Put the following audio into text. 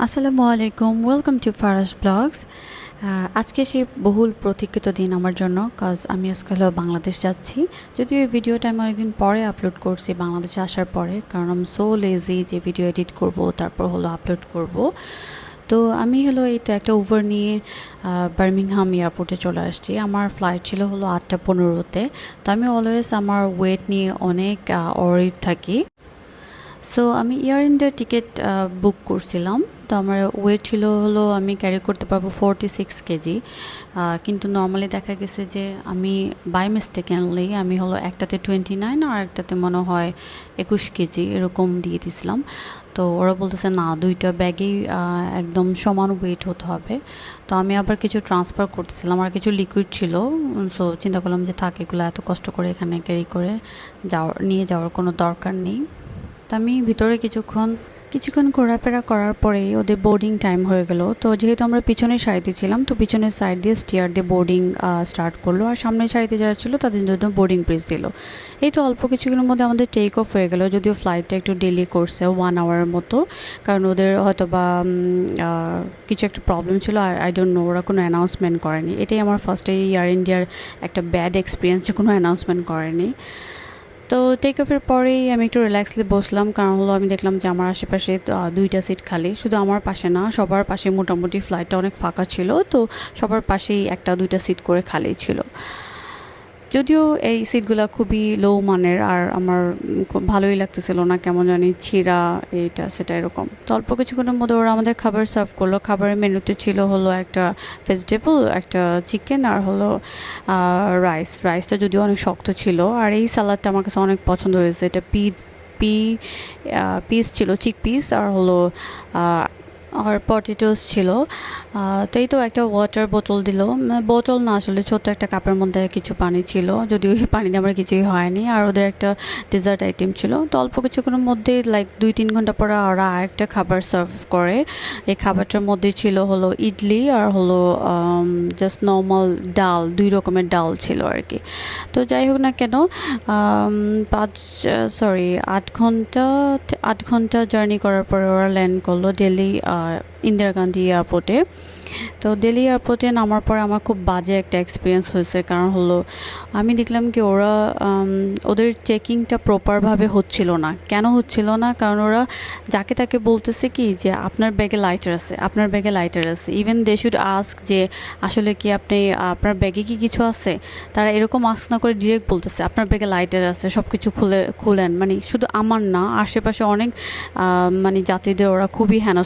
আসসালামু আলাইকুম, welcome to Farage blogs. আজকে সেই বহুল প্রতীক্ষিত দিন আমার জন্য, কজ আমি আজকে হলো বাংলাদেশ যাচ্ছি। যদিও এই ভিডিওটা আমি অনেকদিন পরে আপলোড করছি বাংলাদেশে আসার পরে, কারণ আমি সো লেজি যে ভিডিও এডিট করব তারপর হলো আপলোড করব। তো আমি হলো এইটা একটা উবার নিয়ে বার্মিংহাম এয়ারপোর্টে চলে আসছি। আমার ফ্লাইট ছিল হলো 8:15-তে। তো আমি অলওয়েজ আমার ওয়েট নিয়ে অনেক অরিড থাকি। সো আমি ইয়ার ইন্ডিয়ার টিকিট বুক করছিলাম। তো আমার ওয়েট ছিল হলো আমি ক্যারি করতে পারবো 46 কেজি, কিন্তু নর্মালি দেখা গেছে যে আমি বাই মিস্টেকেনলি আমি হলো একটাতে 29 আর একটাতে মনে হয় 21 কেজি এরকম দিয়ে দিছিলাম। তো ওরা বলতেছে না, দুইটা ব্যাগেই একদম সমান ওয়েট হতে হবে। তো আমি আবার কিছু ট্রান্সফার করতেছিলাম আর কিছু লিকুইড ছিল। সো চিন্তা করলাম যে থাক, এগুলো এত কষ্ট করে এখানে ক্যারি করে নিয়ে যাওয়ার কোনো দরকার নেই। তো আমি ভিতরে কিছুক্ষণ ঘোরাফেরা করার পরেই ওদের বোর্ডিং টাইম হয়ে গেল। তো যেহেতু আমরা পিছনের সারিতে ছিলাম, তো পিছনের সাইড দিয়ে স্টিয়ার দিয়ে বোর্ডিং স্টার্ট করলো, আর সামনের সারিতে যারা ছিল তাদের জন্য বোর্ডিং ব্রিজ দিল। এই তো অল্প কিছুক্ষণের মধ্যে আমাদের টেক অফ হয়ে গেল, যদিও ফ্লাইটটা একটু ডিলে করছে 1 আওয়ারের মতো, কারণ ওদের হয়তো বা কিছু একটা প্রবলেম ছিল, আই ডোন্ট নো, ওরা কোনো অ্যানাউন্সমেন্ট করেনি। এটাই আমার ফার্স্টে এয়ার ইন্ডিয়ার একটা ব্যাড এক্সপিরিয়েন্স, যে কোনো অ্যানাউন্সমেন্ট করেনি। তো টেক অফের পরেই আমি একটু রিল্যাক্সলি বসলাম, কারণ হলো আমি দেখলাম যে আমার আশেপাশে 2টা সিট খালি। শুধু আমার পাশে না, সবার পাশে মোটামুটি ফ্লাইটটা অনেক ফাঁকা ছিল। তো সবার পাশেই 1-2টা সিট করে খালি ছিল। যদিও এই সিটগুলো খুবই লো মানের, আর আমার খুব ভালোই লাগতেছিল না, কেমন জানি ছিঁড়া এইটা সেটা এরকম। তো অল্প কিছুক্ষণের মধ্যে ওরা আমাদের খাবার সার্ভ করলো। খাবারের মেনুতে ছিল হলো একটা ভেজিটেবল, একটা চিকেন, আর হলো রাইসটা যদিও অনেক শক্ত ছিল। আর এই সালাদটা আমার কাছে অনেক পছন্দ হয়েছে। এটা পিস ছিল, চিক পিস, আর হলো আর পটেটোস ছিল। তো এই তো একটা ওয়াটার বোতল দিল, বোতল না আসলে ছোট্ট একটা কাপের মধ্যে কিছু পানি ছিল, যদিও ওই পানিতে আমার কিছুই হয়নি। আর ওদের একটা ডেজার্ট আইটেম ছিল। তো অল্প কিছুক্ষণের মধ্যে 2-3 ঘন্টা পরে ওরা আরেকটা খাবার সার্ভ করে। এই খাবারটার মধ্যে ছিল হলো ইডলি আর হলো জাস্ট নর্মাল ডাল, 2 রকমের ডাল ছিল আর কি। তো যাই হোক না কেন, 8 ঘন্টা জার্নি করার পরে ওরা ল্যান্ড করলো দিল্লি ইন্দিরা গান্ধী এয়ারপোর্টে। তো দিল্লি এয়ারপোর্টে নামার পরে আমার খুব বাজে একটা এক্সপিরিয়েন্স হয়েছে, কারণ হলো আমি দেখলাম কি ওদের চেকিংটা প্রপারভাবে হচ্ছিল না। কেন হচ্ছিল না? কারণ ওরা যাকে তাকে বলতেছে কি যে আপনার ব্যাগে লাইটার আছে, আপনার ব্যাগে লাইটার আছে। ইভেন দে শুড আস্ক যে আসলে কি আপনার ব্যাগে কি কিছু আছে। তারা এরকম আস্ক না করে ডিরেক্ট বলতেছে আপনার ব্যাগে লাইটার আছে, সব কিছু খুলেন। মানে শুধু আমার না, আশেপাশে অনেক মানে যাত্রীদের ওরা খুবই হেনস্থা